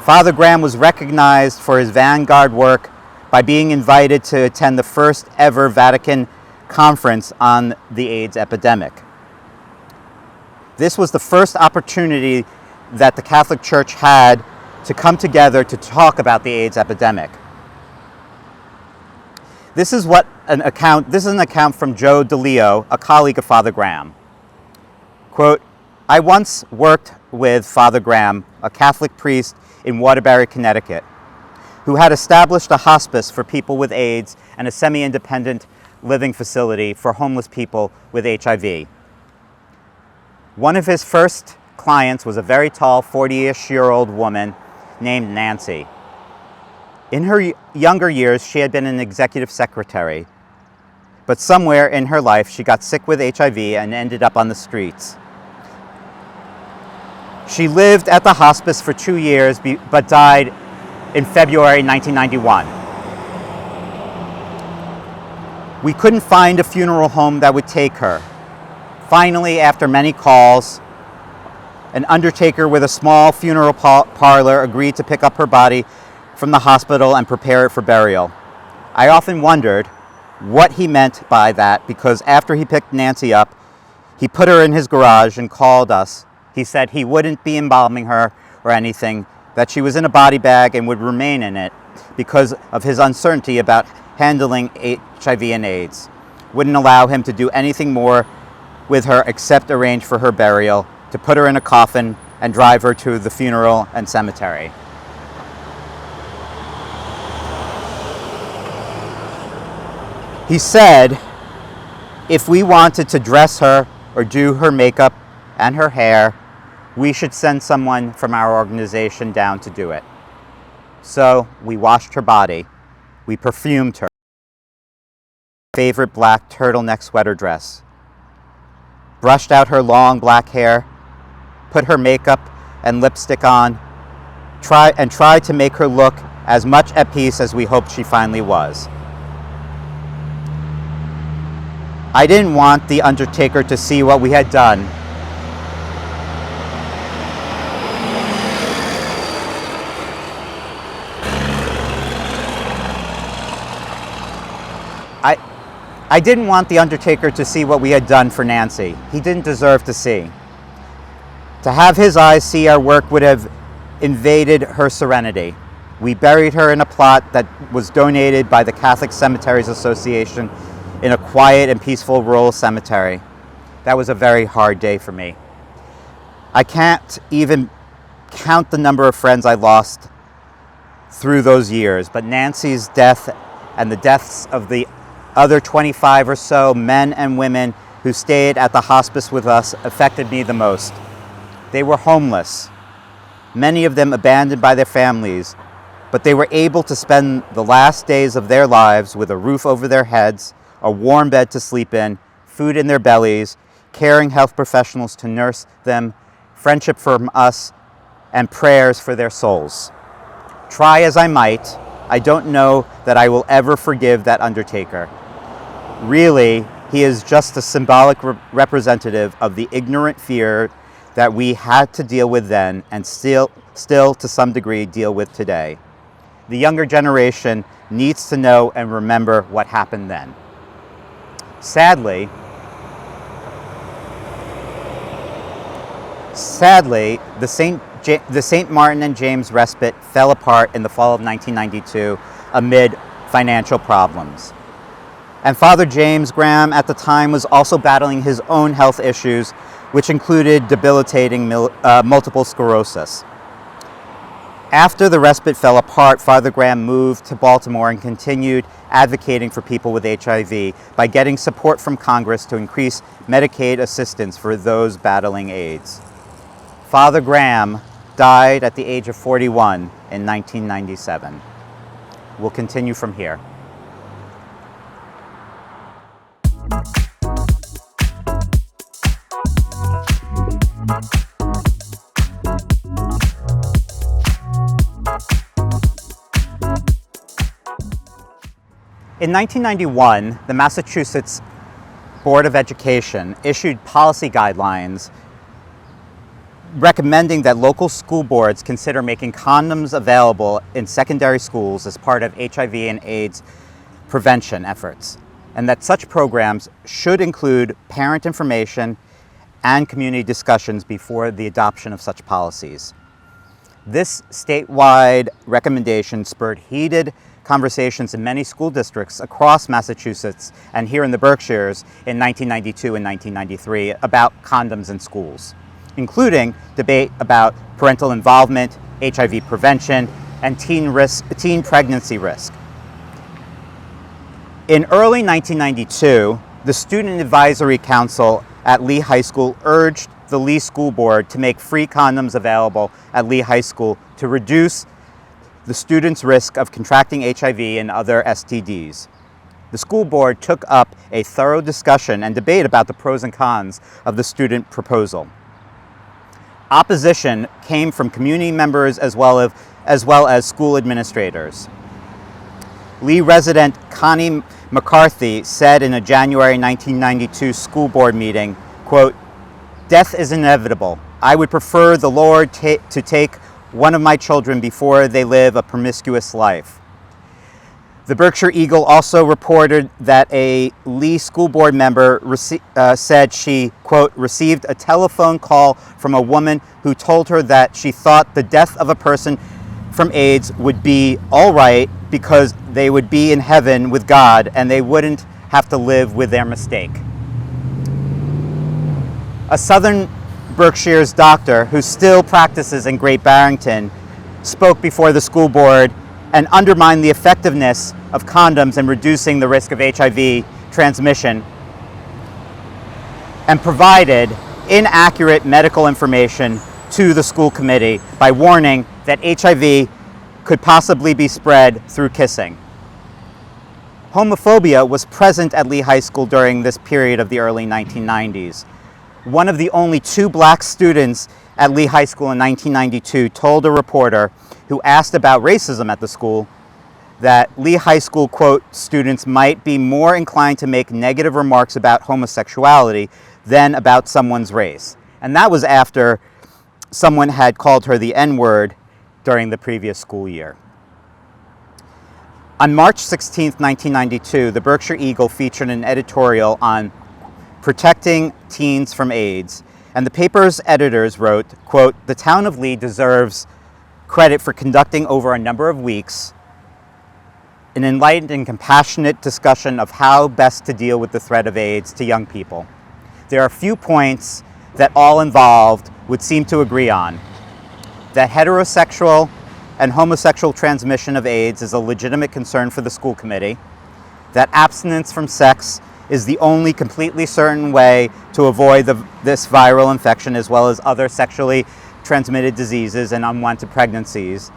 Father Graham was recognized for his vanguard work by being invited to attend the first ever Vatican conference on the AIDS epidemic. This was the first opportunity that the Catholic Church had to come together to talk about the AIDS epidemic. This is an account from Joe DeLeo, a colleague of Father Graham. Quote, "I once worked with Father Graham, a Catholic priest in Waterbury, Connecticut, who had established a hospice for people with AIDS and a semi-independent living facility for homeless people with HIV. One of his first clients was a very tall 40-ish-year-old woman named Nancy. In her younger years, she had been an executive secretary, but somewhere in her life, she got sick with HIV and ended up on the streets. She lived at the hospice for 2 years, but died in February 1991. We couldn't find a funeral home that would take her. Finally, after many calls, an undertaker with a small funeral parlor agreed to pick up her body from the hospital and prepare it for burial. I often wondered what he meant by that, because after he picked Nancy up, he put her in his garage and called us. He said he wouldn't be embalming her or anything, that she was in a body bag and would remain in it because of his uncertainty about handling HIV and AIDS. Wouldn't allow him to do anything more with her except arrange for her burial, to put her in a coffin and drive her to the funeral and cemetery. He said if we wanted to dress her or do her makeup and her hair, we should send someone from our organization down to do it. So we washed her body, we perfumed her favorite black turtleneck sweater dress, brushed out her long black hair, put her makeup and lipstick on, tried to make her look as much at peace as we hoped she finally was. I didn't want the undertaker to see what we had done. I didn't want the undertaker to see what we had done for Nancy. He didn't deserve to see. To have his eyes see our work would have invaded her serenity. We buried her in a plot that was donated by the Catholic Cemeteries Association in a quiet and peaceful rural cemetery. That was a very hard day for me. I can't even count the number of friends I lost through those years, but Nancy's death and the deaths of the other 25 or so men and women who stayed at the hospice with us affected me the most. They were homeless. many of them abandoned by their families, but they were able to spend the last days of their lives with a roof over their heads, a warm bed to sleep in, food in their bellies, caring health professionals to nurse them, friendship from us, and prayers for their souls. Try as I might, I don't know that I will ever forgive that undertaker. Really, he is just a symbolic representative of the ignorant fear that we had to deal with then and still to some degree deal with today. The younger generation needs to know and remember what happened then. Sadly, the St. Martin and James respite fell apart in the fall of 1992 amid financial problems. And Father James Graham at the time was also battling his own health issues, which included debilitating multiple sclerosis. After the respite fell apart, Father Graham moved to Baltimore and continued advocating for people with HIV by getting support from Congress to increase Medicaid assistance for those battling AIDS. Father Graham died at the age of 41 in 1997. We'll continue from here. In 1991, the Massachusetts Board of Education issued policy guidelines recommending that local school boards consider making condoms available in secondary schools as part of HIV and AIDS prevention efforts, and that such programs should include parent information and community discussions before the adoption of such policies. This statewide recommendation spurred heated conversations in many school districts across Massachusetts and here in the Berkshires in 1992 and 1993 about condoms in schools, including debate about parental involvement, HIV prevention, and teen pregnancy risk. In early 1992, the Student Advisory Council at Lee High School urged the Lee School Board to make free condoms available at Lee High School to reduce the students' risk of contracting HIV and other STDs. The school board took up a thorough discussion and debate about the pros and cons of the student proposal. Opposition came from community members as well as school administrators. Lee resident Connie McCarthy said in a January 1992 school board meeting, quote, "Death is inevitable. I would prefer the Lord to take one of my children before they live a promiscuous life." The Berkshire Eagle also reported that a Lee school board member said she, quote, "received a telephone call from a woman who told her that she thought the death of a person from AIDS would be all right because they would be in heaven with God and they wouldn't have to live with their mistake." A Southern Berkshire's doctor, who still practices in Great Barrington, spoke before the school board and undermined the effectiveness of condoms in reducing the risk of HIV transmission and provided inaccurate medical information to the school committee by warning that HIV could possibly be spread through kissing. Homophobia was present at Lee High School during this period of the early 1990s. One of the only 2 black students at Lee High School in 1992 told a reporter who asked about racism at the school that Lee High School, quote, "students might be more inclined to make negative remarks about homosexuality than about someone's race." And that was after someone had called her the N-word during the previous school year. On March 16, 1992, the Berkshire Eagle featured an editorial on protecting teens from AIDS, and the paper's editors wrote, quote, "The town of Lee deserves credit for conducting over a number of weeks an enlightened and compassionate discussion of how best to deal with the threat of AIDS to young people. There are a few points that all involved would seem to agree on. That heterosexual and homosexual transmission of AIDS is a legitimate concern for the school committee, that abstinence from sex is the only completely certain way to avoid this viral infection as well as other sexually transmitted diseases and unwanted pregnancies,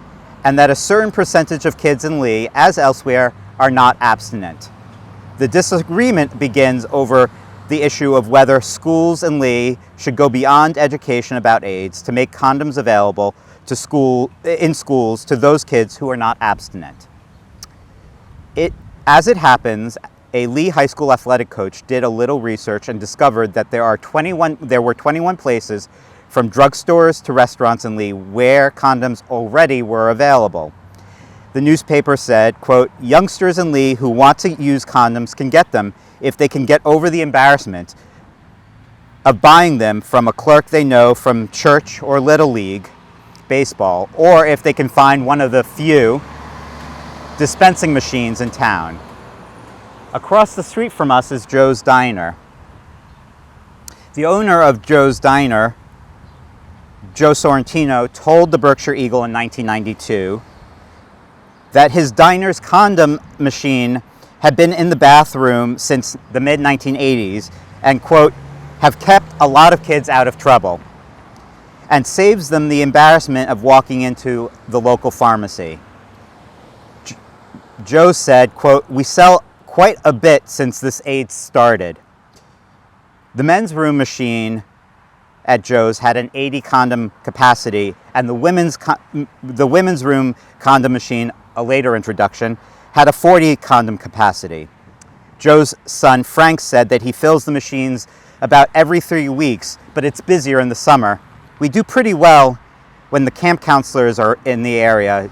and that a certain percentage of kids in Lee, as elsewhere, are not abstinent. The disagreement begins over the issue of whether schools in Lee should go beyond education about AIDS to make condoms available in schools to those kids who are not abstinent. As it happens, a Lee High School athletic coach did a little research and discovered that there were 21 places, from drugstores to restaurants in Lee, where condoms already were available. The newspaper said, quote, "Youngsters in Lee who want to use condoms can get them if they can get over the embarrassment of buying them from a clerk they know from church or Little League baseball, or if they can find one of the few dispensing machines in town." Across the street from us is Joe's Diner. The owner of Joe's Diner, Joe Sorrentino, told the Berkshire Eagle in 1992 that his diner's condom machine had been in the bathroom since the mid-1980s and, quote, "have kept a lot of kids out of trouble and saves them the embarrassment of walking into the local pharmacy." Joe said, quote, "We sell quite a bit since this AIDS started." The men's room machine at Joe's had an 80 condom capacity, and the women's room condom machine, a later introduction, had a 40 condom capacity. Joe's son Frank said that he fills the machines about every 3 weeks, but it's busier in the summer. "We do pretty well when the camp counselors are in the area."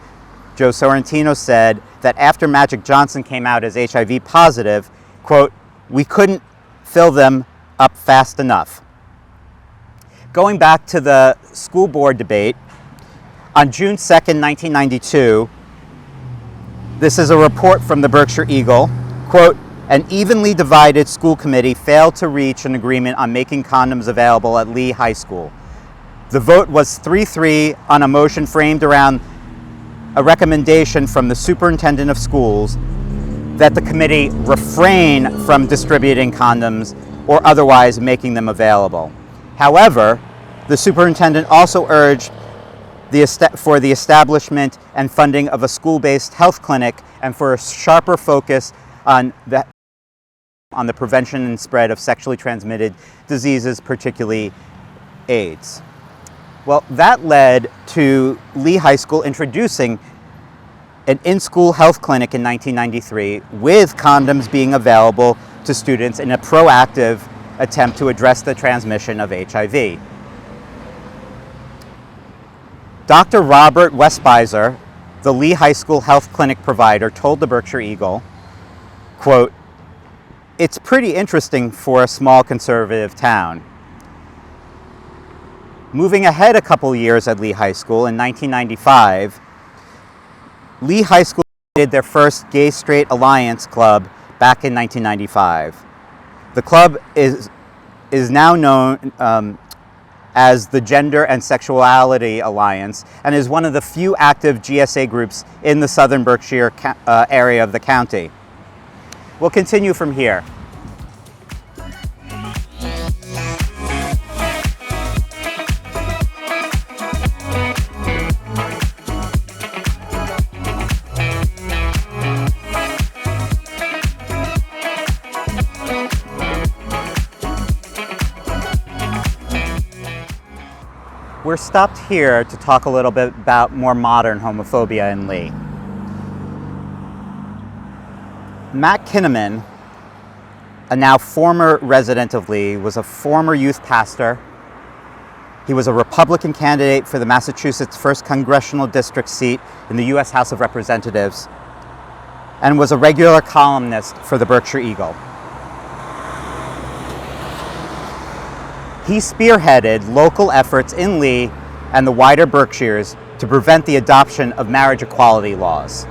Joe Sorrentino said that after Magic Johnson came out as HIV positive, quote, "we couldn't fill them up fast enough." Going back to the school board debate, on June 2nd, 1992, this is a report from the Berkshire Eagle, quote, "An evenly divided school committee failed to reach an agreement on making condoms available at Lee High School. The vote was 3-3 on a motion framed around a recommendation from the superintendent of schools that the committee refrain from distributing condoms or otherwise making them available. However, the superintendent also urged for the establishment and funding of a school-based health clinic and for a sharper focus on the prevention and spread of sexually transmitted diseases, particularly AIDS. Well, that led to Lee High School introducing an in-school health clinic in 1993 with condoms being available to students in a proactive attempt to address the transmission of HIV. Dr. Robert Westbizer, the Lee High School health clinic provider, told the Berkshire Eagle, quote, "It's pretty interesting for a small conservative town." Moving ahead a couple years at Lee High School, in 1995, Lee High School did their first Gay-Straight Alliance Club back in 1995. The club is now known as the Gender and Sexuality Alliance and is one of the few active GSA groups in the southern Berkshire area of the county. We'll continue from here. We're stopped here to talk a little bit about more modern homophobia in Lee. Matt Kinnaman, a now former resident of Lee, was a former youth pastor. He was a Republican candidate for the Massachusetts 1st Congressional District seat in the U.S. House of Representatives, and was a regular columnist for the Berkshire Eagle. He spearheaded local efforts in Lee and the wider Berkshires to prevent the adoption of marriage equality laws.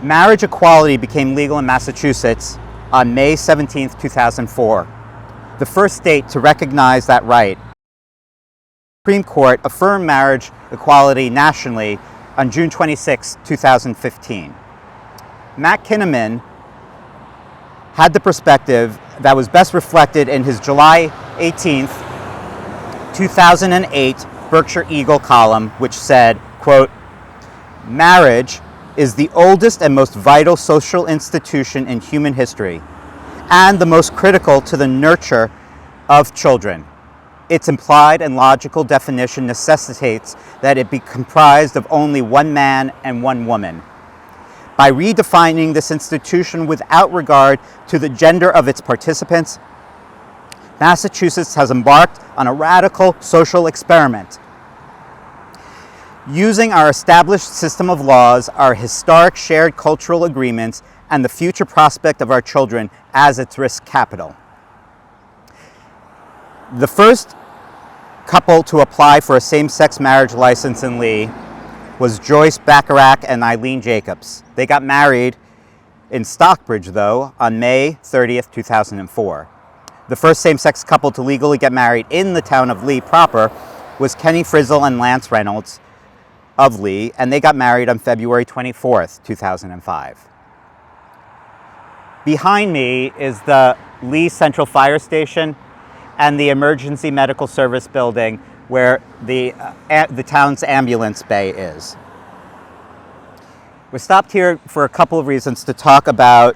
Marriage equality became legal in Massachusetts on May 17, 2004, the first state to recognize that right. The Supreme Court affirmed marriage equality nationally on June 26, 2015. Matt Kinnaman had the perspective that was best reflected in his July 18th, 2008 Berkshire Eagle column, which said, quote, "Marriage is the oldest and most vital social institution in human history, and the most critical to the nurture of children. Its implied and logical definition necessitates that it be comprised of only one man and one woman. By redefining this institution without regard to the gender of its participants, Massachusetts has embarked on a radical social experiment. Using our established system of laws, our historic shared cultural agreements, and the future prospect of our children as its risk capital." The first couple to apply for a same-sex marriage license in Lee was Joyce Bacharach and Eileen Jacobs. They got married in Stockbridge, though, on May 30th, 2004. The first same-sex couple to legally get married in the town of Lee proper was Kenny Frizzle and Lance Reynolds of Lee, and they got married on February 24th, 2005. Behind me is the Lee Central Fire Station and the Emergency Medical Service building where the town's ambulance bay is. We stopped here for a couple of reasons to talk about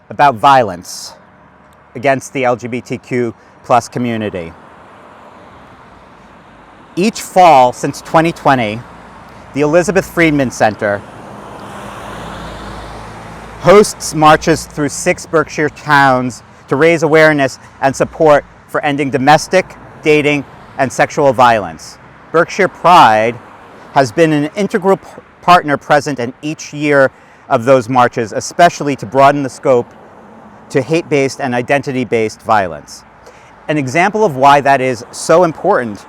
violence against the LGBTQ plus community. Each fall since 2020, the Elizabeth Friedman Center hosts marches through 6 Berkshire towns to raise awareness and support for ending domestic, dating, and sexual violence. Berkshire Pride has been an integral partner present in each year of those marches, especially to broaden the scope to hate-based and identity-based violence. An example of why that is so important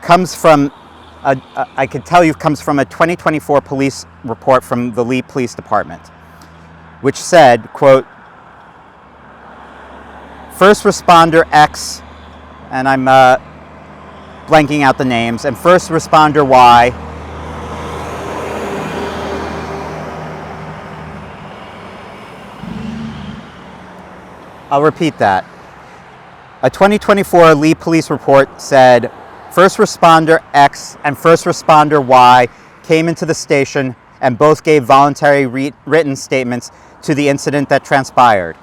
comes from, comes from a 2024 police report from the Lee Police Department, which said, quote, "First responder X," and I'm blanking out the names, and first responder Y I'll repeat that. A 2024 Lee Police report said first responder X and first responder Y came into the station and both gave voluntary written statements to the incident that transpired.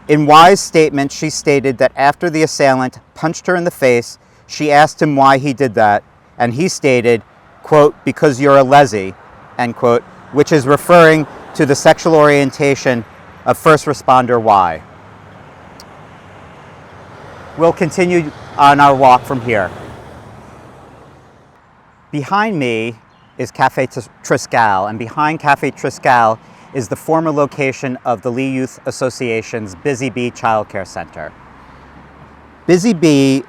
In Y's statement, she stated that after the assailant punched her in the face, she asked him why he did that, and he stated, quote, "Because you're a lessee," end quote, which is referring to the sexual orientation of first responder Y. We'll continue on our walk from here. Behind me is Cafe Triscal, and behind Cafe Triscal is the former location of the Lee Youth Association's Busy Bee Child Care Center. Busy Bee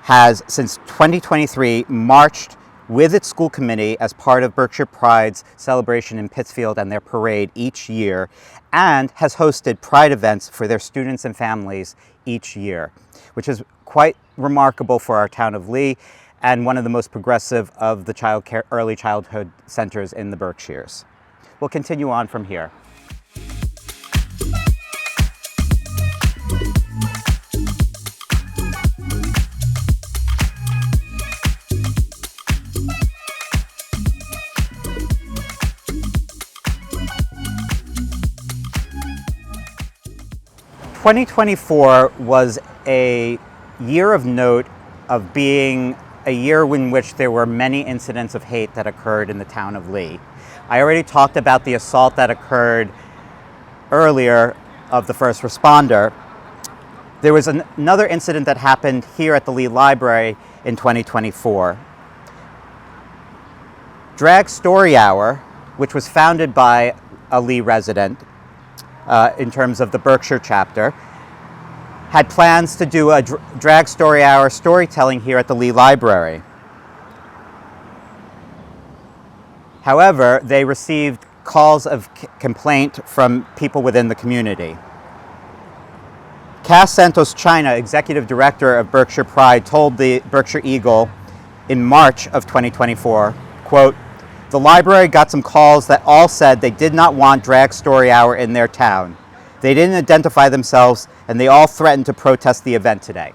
has, since 2023, marched with its school committee as part of Berkshire Pride's celebration in Pittsfield and their parade each year, and has hosted Pride events for their students and families each year, which is quite remarkable for our town of Lee and one of the most progressive of the early childhood centers in the Berkshires. We'll continue on from here. "2024 was a year of note of being a year in which there were many incidents of hate that occurred in the town of Lee. I already talked about the assault that occurred earlier of the first responder. There was another incident that happened here at the Lee Library in 2024. Drag Story Hour, which was founded by a Lee resident in terms of the Berkshire chapter, had plans to do a Drag Story Hour storytelling here at the Lee Library. However, they received calls of complaint from people within the community. Cass Santos China, executive director of Berkshire Pride, told the Berkshire Eagle in March of 2024, quote, The library got some calls that all said they did not want Drag Story Hour in their town. They didn't identify themselves, and they all threatened to protest the event today.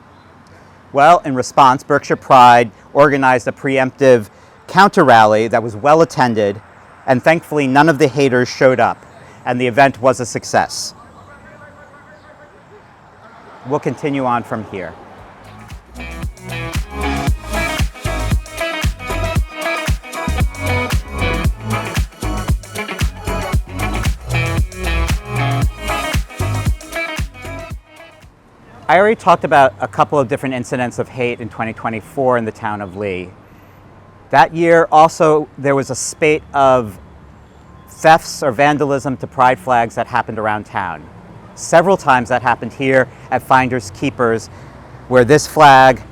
Well, in response, Berkshire Pride organized a preemptive counter-rally that was well attended, and thankfully none of the haters showed up, and the event was a success. We'll continue on from here. I already talked about a couple of different incidents of hate in 2024 in the town of Lee. That year also there was a spate of thefts or vandalism to pride flags that happened around town. Several times that happened here at Finders Keepers, where this flag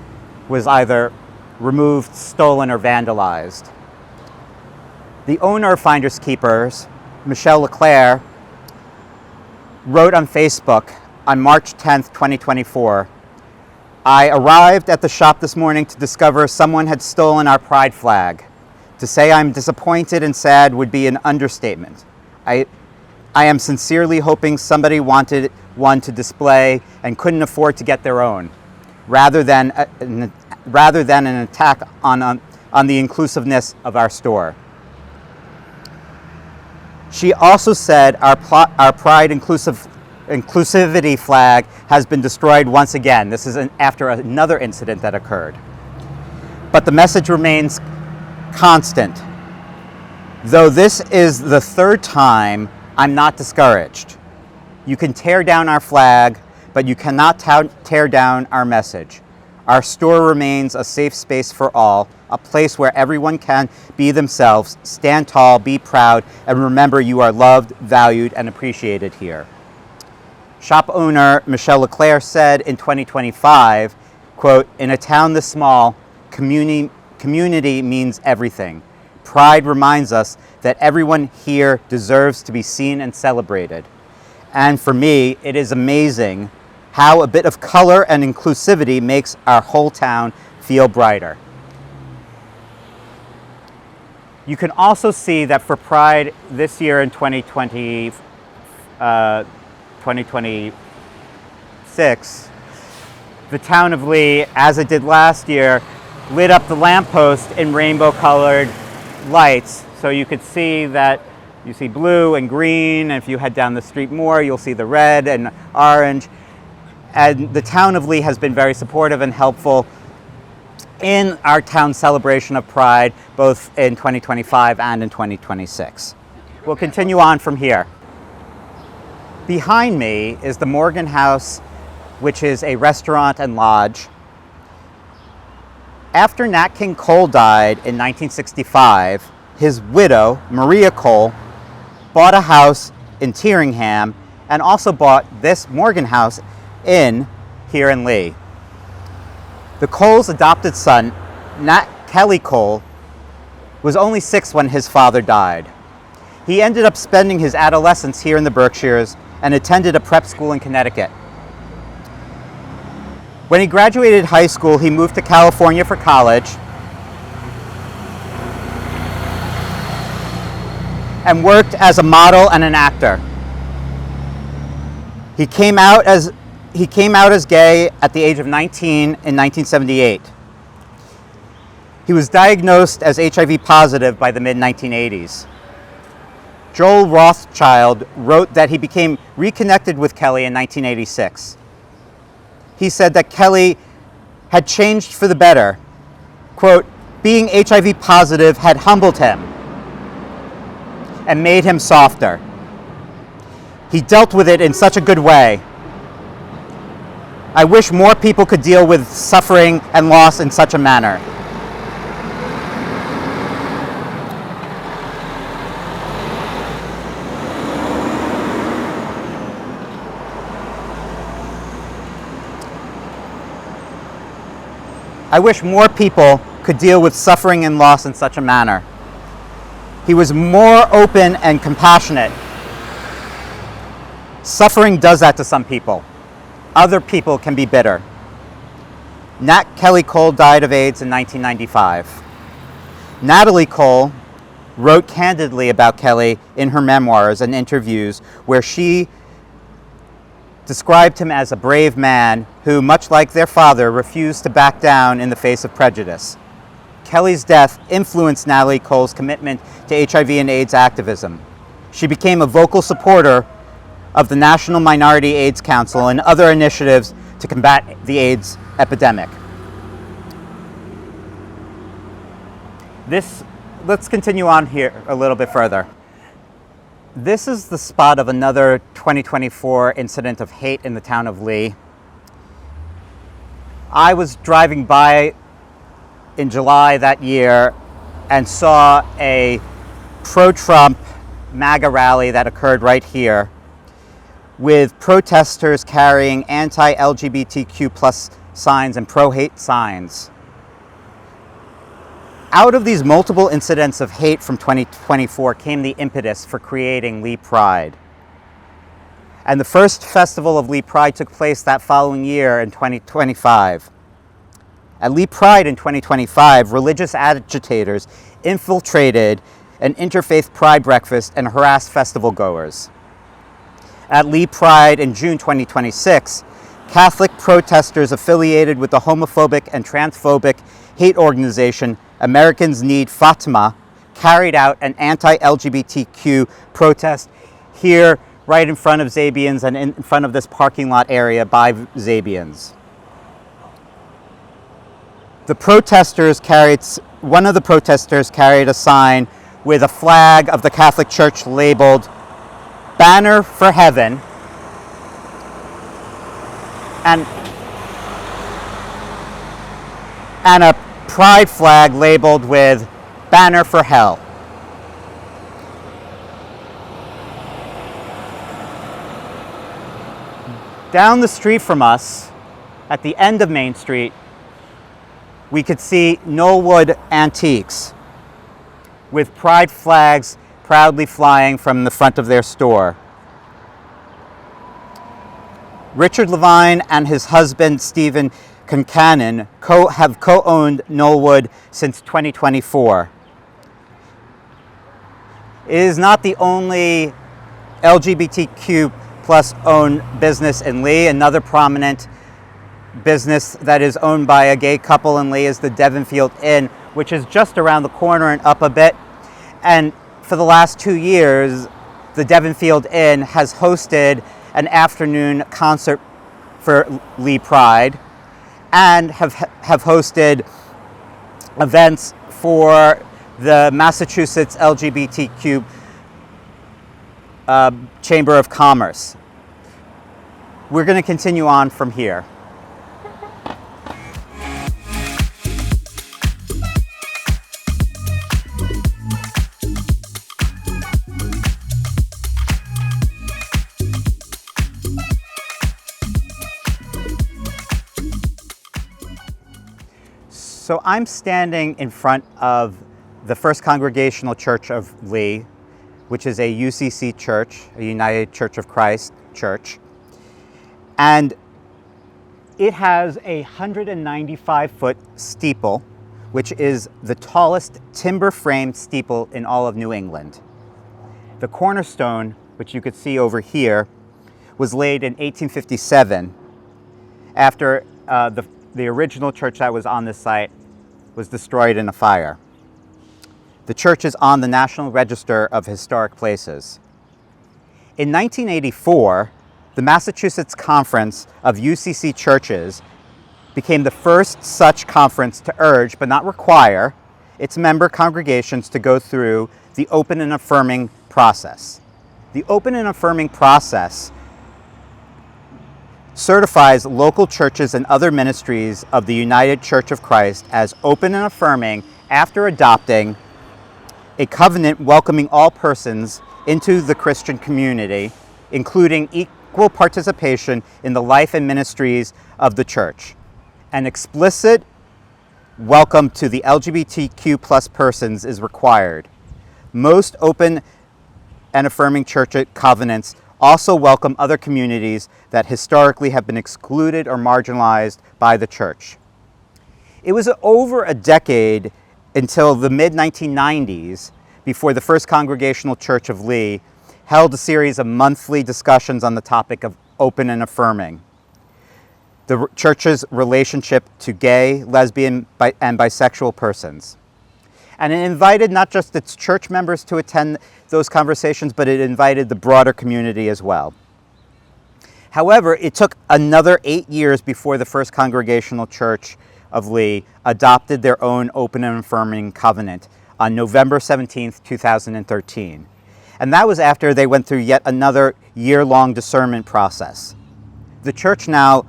was either removed, stolen, or vandalized. The owner of Finders Keepers, Michelle LeClaire, wrote on Facebook on March 10th, 2024, "I arrived at the shop this morning to discover someone had stolen our pride flag. To say I'm disappointed and sad would be an understatement. I am sincerely hoping somebody wanted one to display and couldn't afford to get their own, rather than an attack on the inclusiveness of our store." She also said our pride inclusivity flag has been destroyed once again. This is after another incident that occurred. But the message remains constant. Though this is the third time, I'm not discouraged. You can tear down our flag, but you cannot tear down our message. Our store remains a safe space for all, a place where everyone can be themselves, stand tall, be proud, and remember you are loved, valued, and appreciated here. Shop owner Michelle LeClaire said in 2025, quote, "In a town this small, community means everything. Pride reminds us that everyone here deserves to be seen and celebrated. And for me, it is amazing how a bit of color and inclusivity makes our whole town feel brighter." You can also see that for Pride this year in 2026, the town of Lee, as it did last year, lit up the lamppost in rainbow-colored lights. So you could see that you see blue and green, and if you head down the street more, you'll see the red and orange. And the town of Lee has been very supportive and helpful in our town celebration of Pride, both in 2025 and in 2026. We'll continue on from here. Behind me is the Morgan House, which is a restaurant and lodge. After Nat King Cole died in 1965, his widow, Maria Cole, bought a house in Tyringham and also bought this Morgan House here in Lee. The Cole's adopted son, Nat Kelly Cole, was only 6 when his father died. He ended up spending his adolescence here in the Berkshires and attended a prep school in Connecticut. When he graduated high school, he moved to California for college and worked as a model and an actor. He came out as gay at the age of 19 in 1978. He was diagnosed as HIV positive by the mid-1980s. Joel Rothschild wrote that he became reconnected with Kelly in 1986. He said that Kelly had changed for the better. Quote, "Being HIV positive had humbled him and made him softer. He dealt with it in such a good way. I wish more people could deal with suffering and loss in such a manner." I wish more people could deal with suffering and loss in such a manner. He was more open and compassionate. Suffering does that to some people. Other people can be bitter. Nat Kelly Cole died of AIDS in 1995. Natalie Cole wrote candidly about Kelly in her memoirs and interviews, where she described him as a brave man who, much like their father, refused to back down in the face of prejudice. Kelly's death influenced Natalie Cole's commitment to HIV and AIDS activism. She became a vocal supporter of the National Minority AIDS Council and other initiatives to combat the AIDS epidemic. Let's continue on here a little bit further. This is the spot of another 2024 incident of hate in the town of Lee. I was driving by in July that year and saw a pro-Trump MAGA rally that occurred right here, with protesters carrying anti-LGBTQ plus signs and pro-hate signs. Out of these multiple incidents of hate from 2024 came the impetus for creating Lee Pride. And the first festival of Lee Pride took place that following year in 2025. At Lee Pride in 2025, religious agitators infiltrated an interfaith pride breakfast and harassed festival goers. At Lee Pride in June 2026, Catholic protesters affiliated with the homophobic and transphobic hate organization Americans Need Fatima carried out an anti-LGBTQ protest here right in front of Zabians and in front of this parking lot area by Zabians. One of the protesters carried a sign with a flag of the Catholic Church labeled "Banner for Heaven" and a pride flag labeled with "Banner for Hell." Down the street from us, at the end of Main Street, we could see Knollwood Antiques with pride flags proudly flying from the front of their store. Richard Levine and his husband, Stephen Concannon, have co-owned Knollwood since 2024. It is not the only LGBTQ plus owned business in Lee. Another prominent business that is owned by a gay couple in Lee is the Devonfield Inn, which is just around the corner and up a bit. And for the last 2 years, the Devonfield Inn has hosted an afternoon concert for Lee Pride and have hosted events for the Massachusetts LGBTQ Chamber of Commerce. We're going to continue on from here. So I'm standing in front of the First Congregational Church of Lee, which is a UCC church, a United Church of Christ church. And it has a 195-foot steeple, which is the tallest timber-framed steeple in all of New England. The cornerstone, which you could see over here, was laid in 1857 after the original church that was on this site was destroyed in a fire. The church is on the National Register of Historic Places. In 1984, the Massachusetts Conference of UCC Churches became the first such conference to urge, but not require, its member congregations to go through the open and affirming process. The open and affirming process certifies local churches and other ministries of the United Church of Christ as open and affirming after adopting a covenant welcoming all persons into the Christian community, including equal participation in the life and ministries of the church. An explicit welcome to the LGBTQ plus persons is required. Most open and affirming church covenants also welcome other communities that historically have been excluded or marginalized by the church. It was over a decade until the mid-1990s before the First Congregational Church of Lee, held a series of monthly discussions on the topic of open and affirming, the church's relationship to gay, lesbian, and bisexual persons. And it invited not just its church members to attend those conversations, but it invited the broader community as well. However, it took another 8 years before the First Congregational Church of Lee adopted their own open and affirming covenant on November 17th, 2013. And that was after they went through yet another year-long discernment process. The church now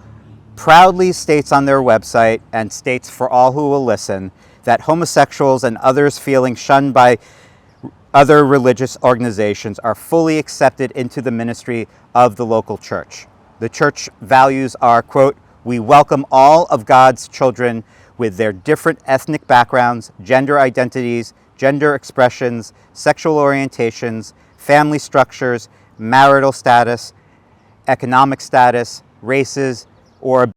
proudly states on their website, and states for all who will listen, that homosexuals and others feeling shunned by other religious organizations are fully accepted into the ministry of the local church. The church values are, quote, "We welcome all of God's children with their different ethnic backgrounds, gender identities, gender expressions, sexual orientations, family structures, marital status, economic status, races, or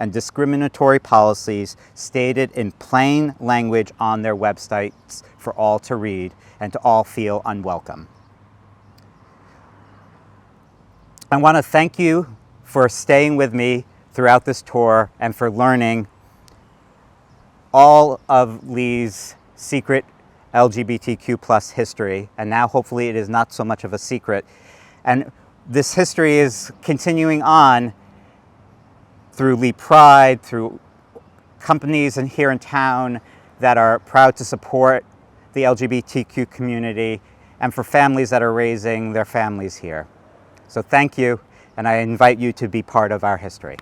and discriminatory policies stated in plain language on their websites for all to read and to all feel unwelcome." I want to thank you for staying with me throughout this tour and for learning all of Lee's secret LGBTQ plus history. And now hopefully it is not so much of a secret. And this history is continuing on through Lee Pride, through companies here in town that are proud to support the LGBTQ community, and for families that are raising their families here. So thank you, and I invite you to be part of our history.